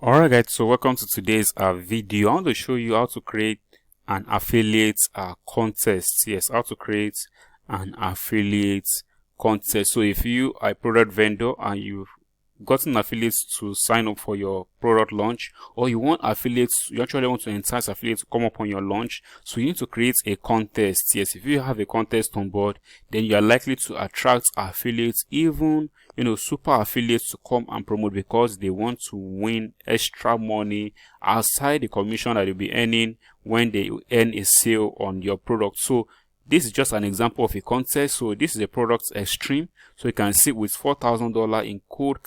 Alright guys, so welcome to today's video. I want to show you how to create an affiliate contest. Yes, how to create an affiliate contest. So if you are a product vendor and you've gotten affiliates to sign up for your product launch, or you want affiliates, you actually want to entice affiliates to come up on your launch, so you need to create a contest. Yes, if you have a contest on board, then you are likely to attract affiliates, even super affiliates, to come and promote because they want to win extra money outside the commission that you'll be earning when they earn a sale on your product. So this is just an example of a contest. So this is a product Extreme. So you can see with $4,000 in code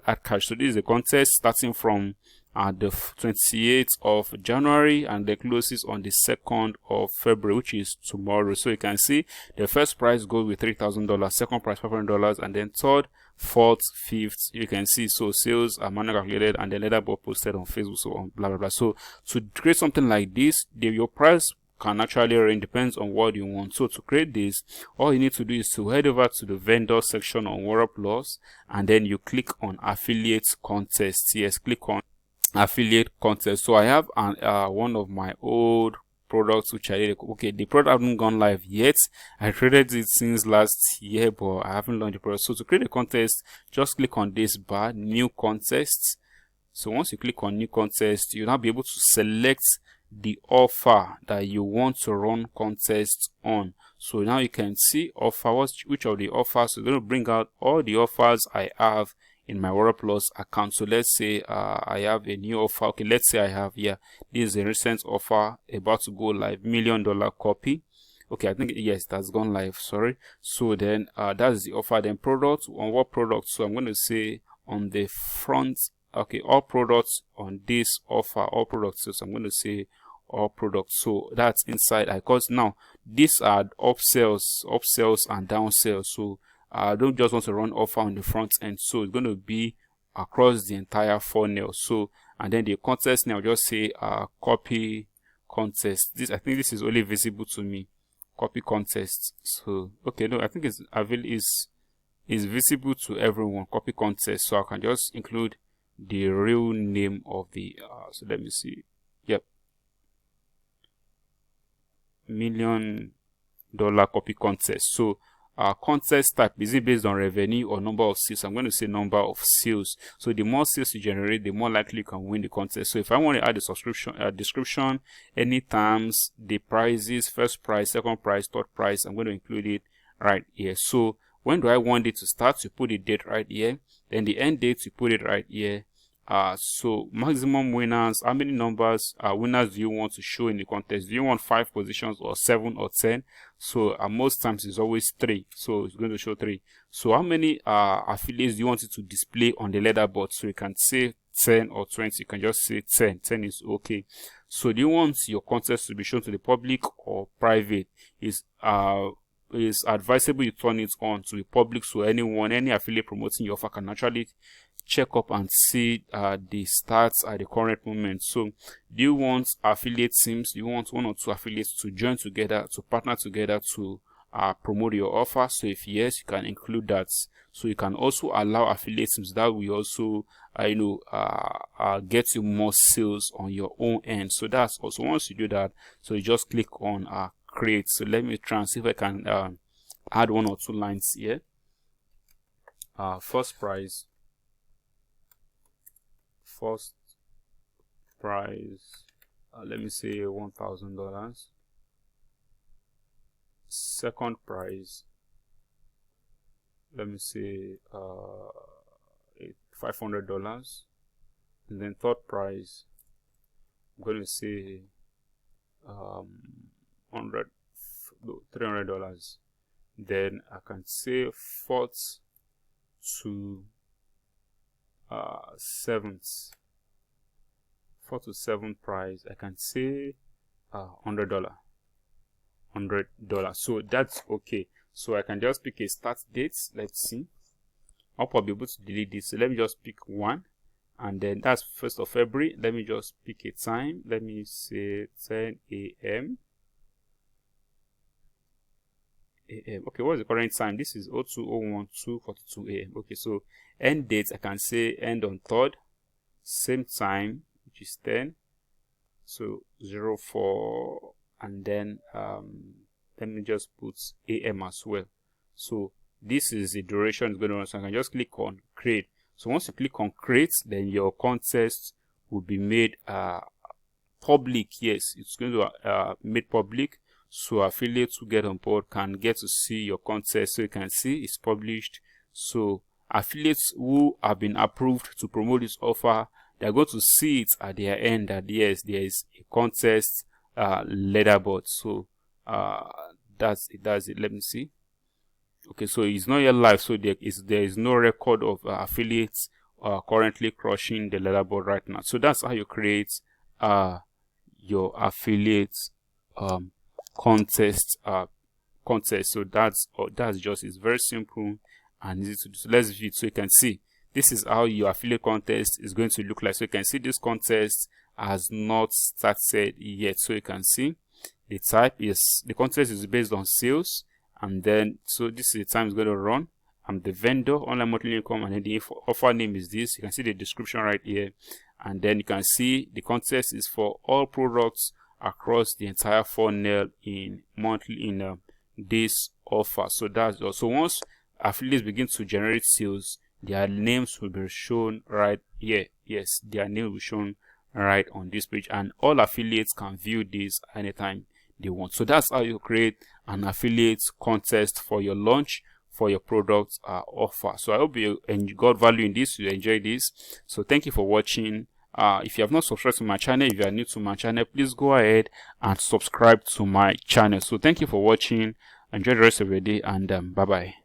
at cash. So this is a contest starting from the 28th of January and the closes on the 2nd of February, which is tomorrow. So you can see the first prize goes with $3,000, second prize $500, and then third, fourth, fifth, you can see. So sales are manually calculated and then later posted on Facebook, so on, blah blah blah. So to create something like this, your price can actually range, depends on what you want. So to create this, all you need to do is to head over to the vendor section on WordPress, and then you click on affiliate contest. Yes, click on affiliate contest. So I have one of my old products which I did. Okay, the product hasn't gone live yet. I created it since last year, but I haven't launched the product. So to create a contest, just click on this bar, new contest. So once you click on new contest, you'll now be able to select the offer that you want to run contests on. So now you can see offer, which of the offers. So we're going to bring out all the offers I have in my WordPress account. So let's say I have a new offer. Okay, let's say I have here, this is a recent offer about to go live, $1 million copy. Okay, I think yes, that's gone live, sorry. So then that's the offer. Then product, on what product? So I'm going to say on the front, okay, all products on this offer, all products. So I'm going to say all products. So that's inside, because now these are upsells and downsells. So I don't just want to run offer on the front end, so it's going to be across the entire funnel. So and then the contest now, just say copy contest. This, I think this is only visible to me, copy contest. So okay, no, I think it's is visible to everyone, copy contest. So I can just include the real name of the so let me see. Yep, $1 million copy contest. So contest type, is it based on revenue or number of sales? I'm going to say number of sales. So the more sales you generate, the more likely you can win the contest. So if I want to add a subscription description, any terms, the prices, first price, second price, third price, I'm going to include it right here. So when do I want it to start? You put the date right here. Then the end date, you put it right here. So maximum winners, how many numbers winners do you want to show in the contest? Do you want 5 positions or 7 or 10? So most times it's always 3, so it's going to show 3. So how many affiliates do you want it to display on the leaderboard? So you can say 10 or 20. You can just say 10 is okay. So do you want your contest to be shown to the public or private? Is advisable you turn it on to the public, so any affiliate promoting your offer can actually check up and see the stats at the current moment. So do you want affiliate teams? Do you want 1 or 2 affiliates to join together, to partner together to promote your offer? So if yes, you can include that. So you can also allow affiliate teams that will also get you more sales on your own end. So that's also, once you do that, so you just click on create. So let me try and see if I can add 1 or 2 lines here. First price, let me say $1,000. Second price, let me say $500. And then third price, I'm going to say $300. Then I can say fourth to 7th, 4th to 7th price, I can say $100. So that's okay. So I can just pick a start date. Let's see. I'll probably be able to delete this. So let me just pick 1, and then that's 1st of February. Let me just pick a time. Let me say 10 a.m. Okay, what's the current time? This is 02:01, 2:42 a.m. Okay, so end date, I can say end on 3rd. same time, which is 10. So 04, and then let me just put AM as well. So this is the duration it's going to run. So I can just click on create. So once you click on create, then your contest will be made public. Yes, it's going to made public, so affiliates who get on board can get to see your contest. So you can see it's published. So affiliates who have been approved to promote this offer, they're going to see it at their end that yes, there is a contest leaderboard. So that's it. Let me see. Okay, so it's not yet live, so there is no record of affiliates currently crushing the leaderboard right now. So that's how you create your affiliate contest. So that's just, it's very simple and easy to do. So let's view it so you can see this is how your affiliate contest is going to look like. So you can see this contest has not started yet. So you can see the type is, the contest is based on sales, and then so this is the time it's going to run. I'm the vendor, online monthly income, and then the offer name is this. You can see the description right here, and then you can see the contest is for all products across the entire funnel in this offer. So that's also, once affiliates begin to generate sales, their names will be shown right here. Yes, their name will be shown right on this page, and all affiliates can view this anytime they want. So that's how you create an affiliate contest for your launch, for your product offer. So I hope you got value in this, you enjoyed this. So thank you for watching. If you have not subscribed to my channel, if you are new to my channel, please go ahead and subscribe to my channel. So thank you for watching. Enjoy the rest of your day, and bye bye.